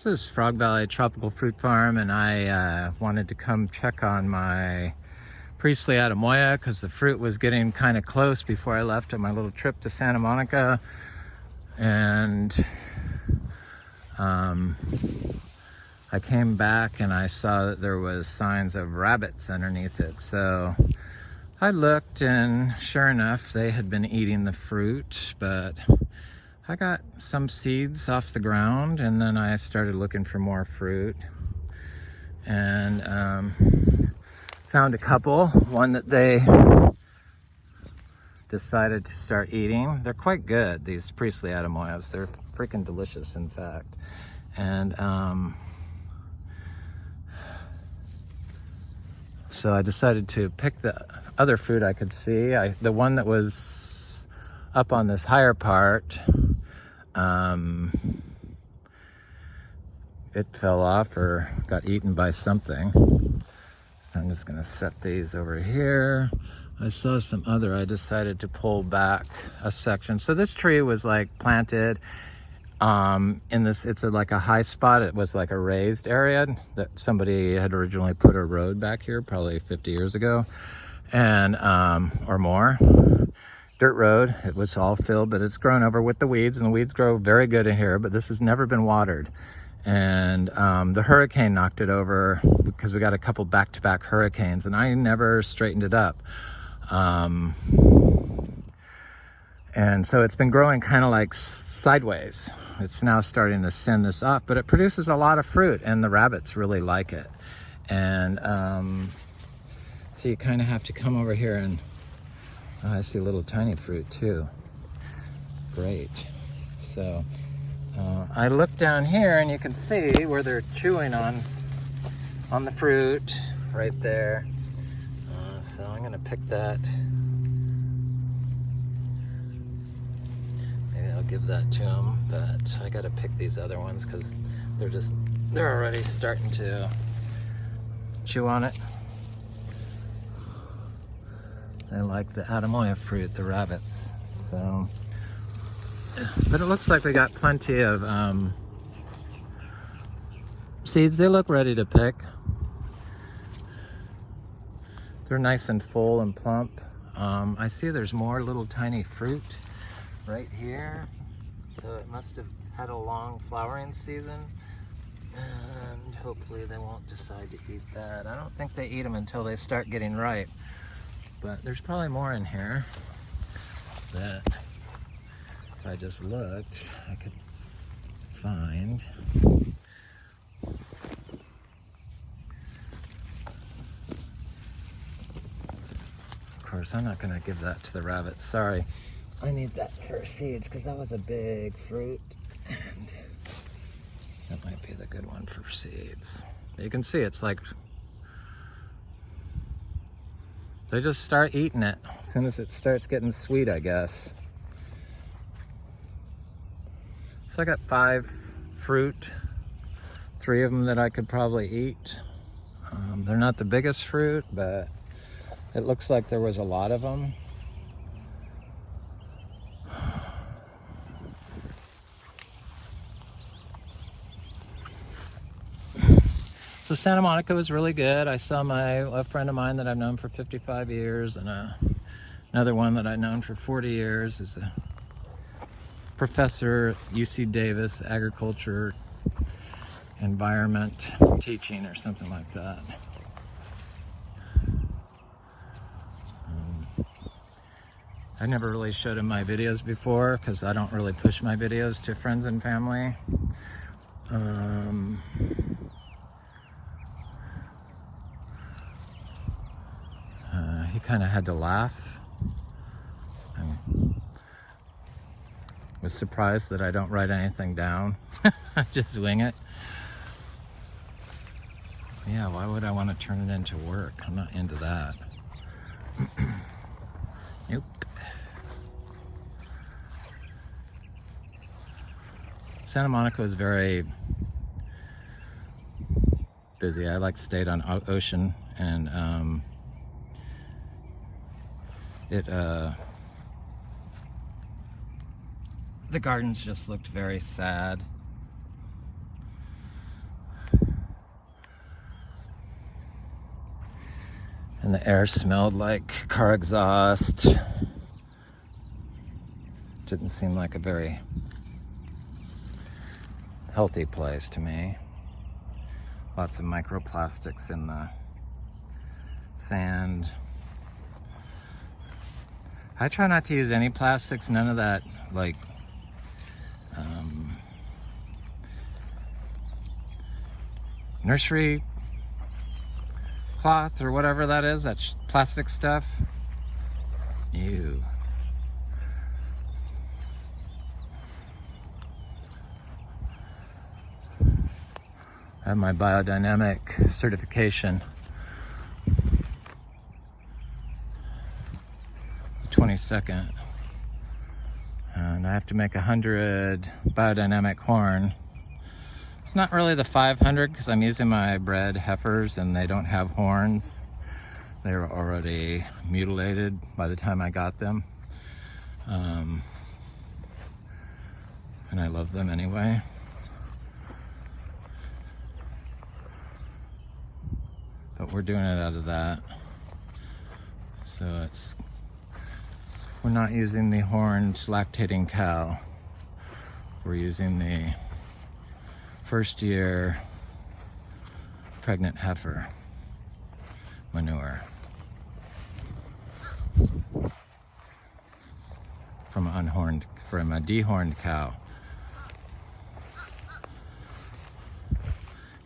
This is Frog Valley Tropical Fruit Farm, and I wanted to come check on my Priestly Atemoya because the fruit was getting kind of close before I left on my little trip to Santa Monica. And I came back and I saw that there was signs of rabbits underneath it. So I looked, and sure enough, they had been eating the fruit, but I got some seeds off the ground, and then I started looking for more fruit, and found a couple. One that they decided to start eating. They're quite good, these Priestly Atemoyas. They're freaking delicious, in fact. And so I decided to pick the other fruit I could see. The one that was up on this higher part, it fell off or got eaten by something. So I'm just gonna set these over here. I saw some other, I decided to pull back a section. So this tree was like planted in this, it's like a high spot. It was like a raised area that somebody had originally put a road back here probably 50 years ago, and or more. Dirt road. It was all filled, but it's grown over with the weeds, and the weeds grow very good in here, but this has never been watered. And the hurricane knocked it over because we got a couple back-to-back hurricanes, and I never straightened it up. And so it's been growing kind of like sideways. It's now starting to send this up, but it produces a lot of fruit, and the rabbits really like it. And so you kind of have to come over here and I see a little tiny fruit too. Great. So I look down here, and you can see where they're chewing on the fruit right there. So I'm gonna pick that. Maybe I'll give that to them, but I gotta pick these other ones because they're already starting to chew on it. They like the Atemoya fruit, the rabbits. So, but it looks like we got plenty of seeds. They look ready to pick. They're nice and full and plump. I see there's more little tiny fruit right here. So it must have had a long flowering season. And hopefully they won't decide to eat that. I don't think they eat them until they start getting ripe. But there's probably more in here that if I just looked, I could find. Of course, I'm not gonna give that to the rabbits. Sorry. I need that for seeds because that was a big fruit, and that might be the good one for seeds. You can see it's like, they just start eating it as soon as it starts getting sweet, I guess. So I got 5 fruit, 3 of them that I could probably eat. They're not the biggest fruit, but it looks like there was a lot of them. So Santa Monica was really good. I saw a friend of mine that I've known for 55 years, and another one that I've known for 40 years is a professor at UC Davis, agriculture, environment teaching or something like that. I never really showed him my videos before because I don't really push my videos to friends and family. He kind of had to laugh. I was surprised that I don't write anything down. I just wing it. Yeah, why would I want to turn it into work? I'm not into that. Nope. Santa Monica is very busy. I like stayed on Ocean, and the gardens just looked very sad. And the air smelled like car exhaust. Didn't seem like a very healthy place to me. Lots of microplastics in the sand. I try not to use any plastics, none of that like nursery cloth or whatever that is, that plastic stuff. Ew. I have my biodynamic certification. The 22nd. And I have to make 100 biodynamic corn. It's not really the 500 because I'm using my bred heifers and they don't have horns. They were already mutilated by the time I got them. And I love them anyway. But we're doing it out of that. So we're not using the horned lactating cow. We're using the first year pregnant heifer manure from a dehorned cow.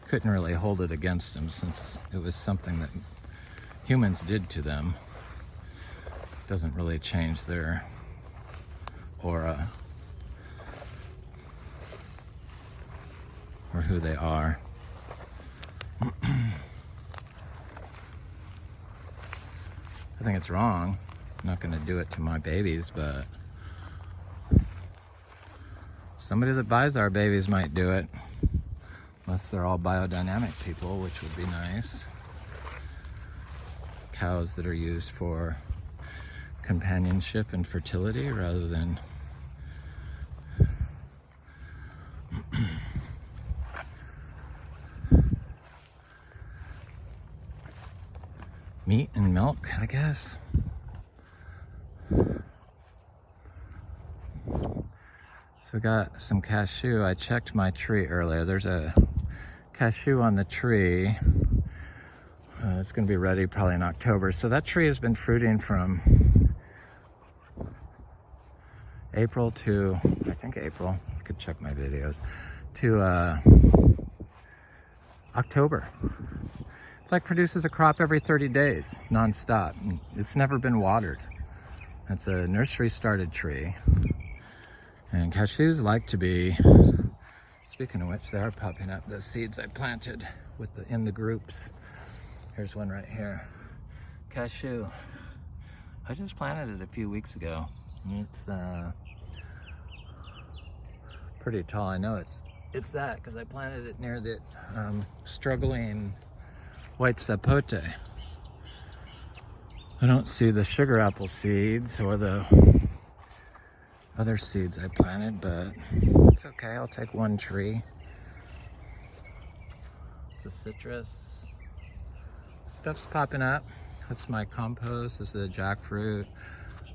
Couldn't really hold it against them since it was something that humans did to them. Doesn't really change their aura or who they are. I think it's wrong. I'm not going to do it to my babies, but somebody that buys our babies might do it. Unless they're all biodynamic people, which would be nice. Cows that are used for companionship and fertility rather than meat and milk, I guess. So we got some cashew. I checked my tree earlier. There's a cashew on the tree. It's going to be ready probably in October. So that tree has been fruiting from April to, I think April, I could check my videos, to October. It's like produces a crop every 30 days, nonstop. It's never been watered. It's a nursery started tree. And cashews like to be, speaking of which, they are popping up, the seeds I planted in the groups. Here's one right here. Cashew. I just planted it a few weeks ago. And it's pretty tall. I know it's that because I planted it near the struggling white sapote. I don't see the sugar apple seeds or the other seeds I planted, but it's okay. I'll take one tree. It's a citrus. Stuff's popping up. That's my compost. This is a jackfruit.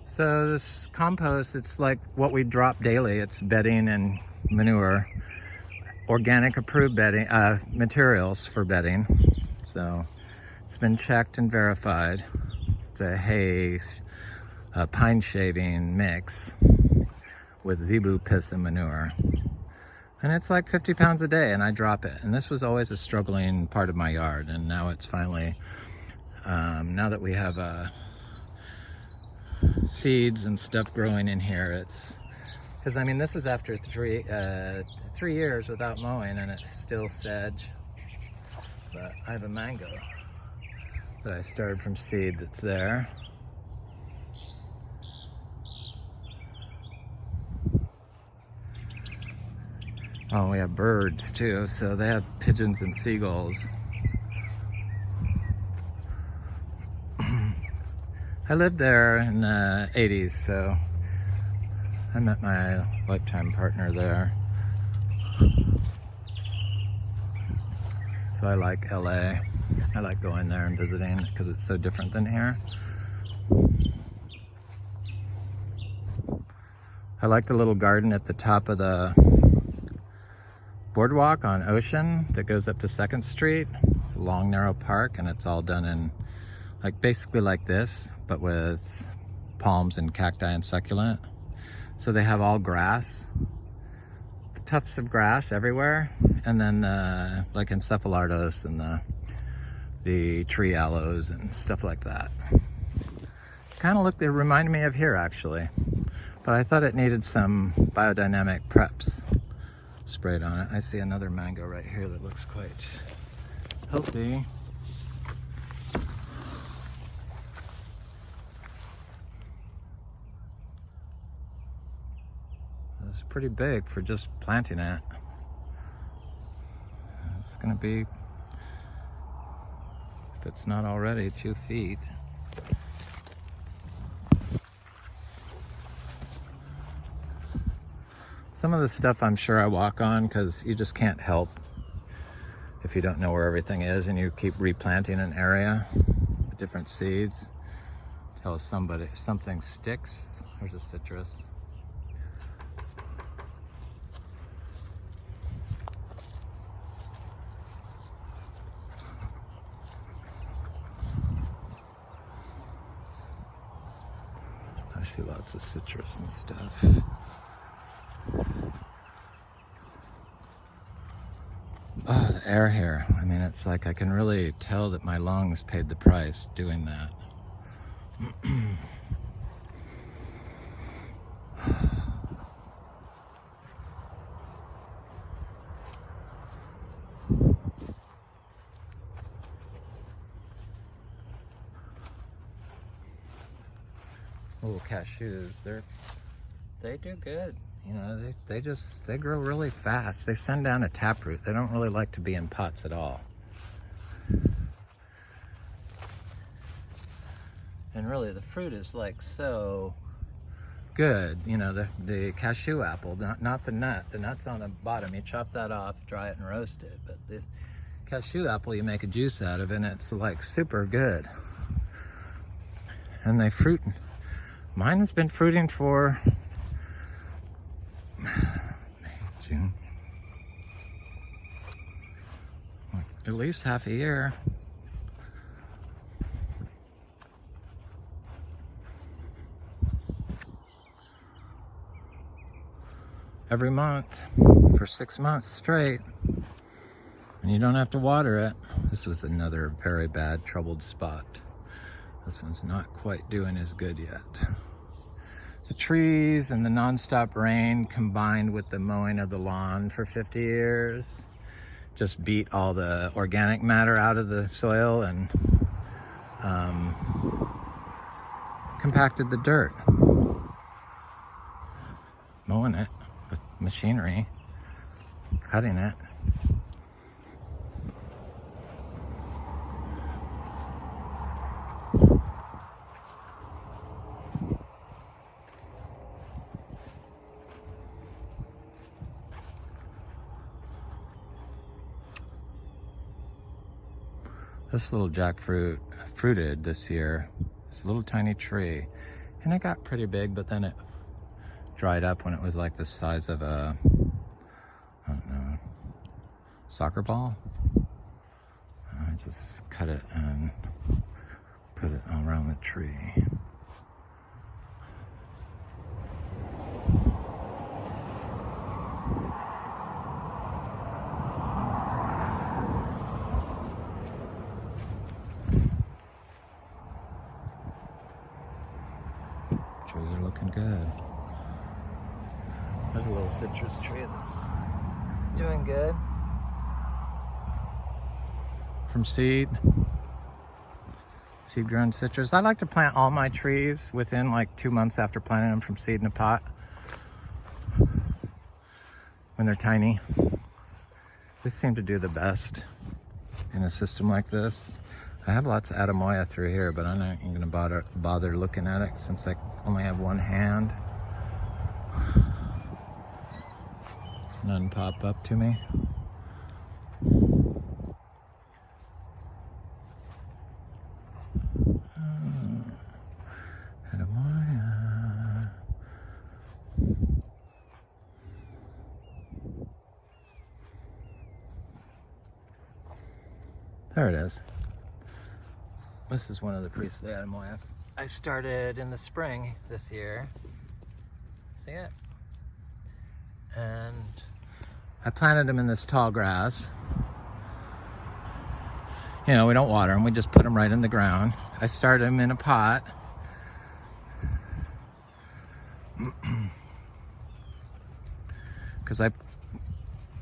So this compost, it's like what we drop daily. It's bedding and manure, organic approved bedding materials for bedding. So it's been checked and verified. It's a hay, pine shaving mix with zebu piss and manure. And it's like 50 pounds a day, and I drop it. And this was always a struggling part of my yard, and now it's finally, now that we have seeds and stuff growing in here, it's, because I mean, this is after 3 years without mowing, and it's still sedge. But I have a mango that I started from seed that's there. Oh, we have birds too, so they have pigeons and seagulls. I lived there in the 80s, so I met my lifetime partner there. So I like LA. I like going there and visiting because it's so different than here. I like the little garden at the top of the boardwalk on Ocean that goes up to 2nd Street. It's a long, narrow park, and it's all done in like basically like this, but with palms and cacti and succulent. So they have all grass, tufts of grass everywhere, and then like encephalitos and the tree aloes and stuff like that. Kind of it reminded me of here actually, but I thought it needed some biodynamic preps sprayed on it. I see another mango right here that looks quite healthy. It's pretty big for just planting it. It's gonna be, if it's not already, 2 feet. Some of the stuff I'm sure I walk on because you just can't help if you don't know where everything is and you keep replanting an area with different seeds. Tell somebody something sticks. There's a citrus. I see lots of citrus and stuff. Oh, the air here. I mean, it's like I can really tell that my lungs paid the price doing that. Oh, cashews, they do good. You know, they grow really fast. They send down a taproot. They don't really like to be in pots at all. And really the fruit is like so good. You know, the cashew apple, not the nut. The nut's on the bottom. You chop that off, dry it and roast it. But the cashew apple, you make a juice out of it, and it's like super good. And they fruit. Mine has been fruiting for May, June, at least half a year. Every month for 6 months straight, and you don't have to water it. This was another very bad troubled spot. This one's not quite doing as good yet. The trees and the nonstop rain combined with the mowing of the lawn for 50 years just beat all the organic matter out of the soil and compacted the dirt. Mowing it with machinery, cutting it. This little jackfruit fruited this year, this little tiny tree, and it got pretty big, but then it dried up when it was like the size of a, I don't know, soccer ball. I just cut it and put it around the tree. Trees are looking good. There's a little citrus tree that's doing good. From seed grown citrus. I like to plant all my trees within like 2 months after planting them from seed in a pot when they're tiny. These seem to do the best in a system like this. I have lots of Atemoya through here, but I'm not even gonna bother looking at it since I only have one hand. None pop up to me. There it is. This is one of the Priestly Atemoya I started in the spring this year. See it? And I planted them in this tall grass. You know, we don't water them, we just put them right in the ground. I started them in a pot. Because I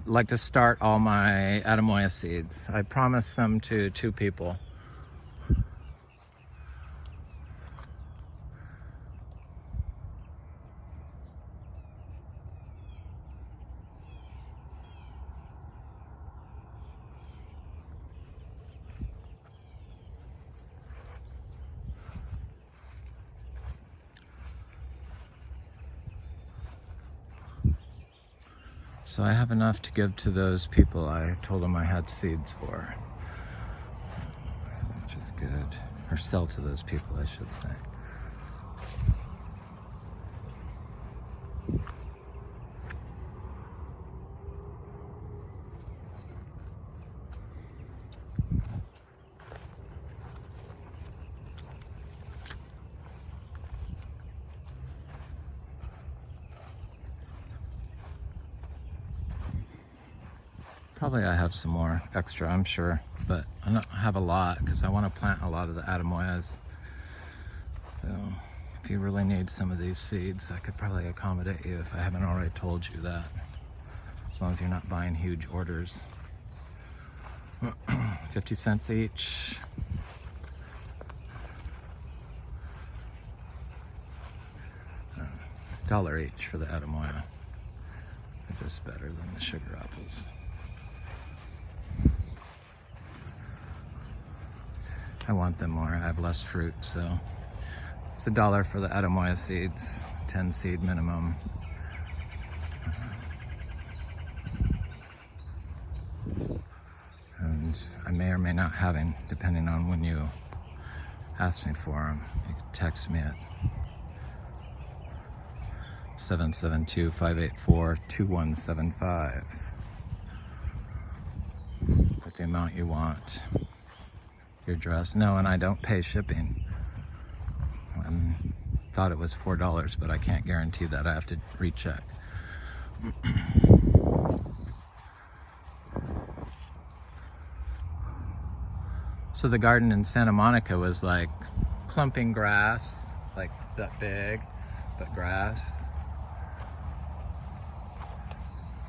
like to start all my Atemoya seeds. I promised some to 2 people. So I have enough to give to those people I told them I had seeds for, which is good. Or sell to those people, I should say. Probably I have some more extra, I'm sure, but I don't have a lot because I want to plant a lot of the Atemoyas. So if you really need some of these seeds, I could probably accommodate you if I haven't already told you that. As long as you're not buying huge orders. 50 cents each. $1 each for the Atemoya. They're just better than the sugar apples. I want them more. I have less fruit, so it's $1 for the Atemoya seeds, 10 seed minimum. And I may or may not have them, depending on when you ask me for them. You can text me at 772-584-2175 with the amount you want. Your address. No, and I don't pay shipping. I thought it was $4, but I can't guarantee that. I have to recheck. So the garden in Santa Monica was like clumping grass, like that big, but grass.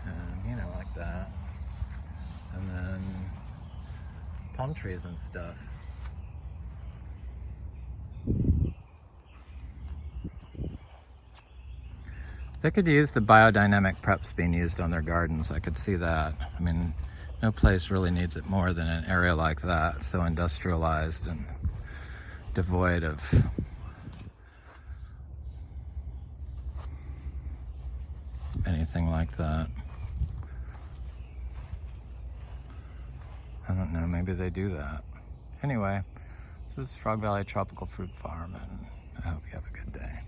And you know, like that. And then palm trees and stuff. They could use the biodynamic preps being used on their gardens. I could see that. I mean, no place really needs it more than an area like that, so industrialized and devoid of anything like that. I don't know, maybe they do that. Anyway, this is Frog Valley Tropical Fruit Farm, and I hope you have a good day.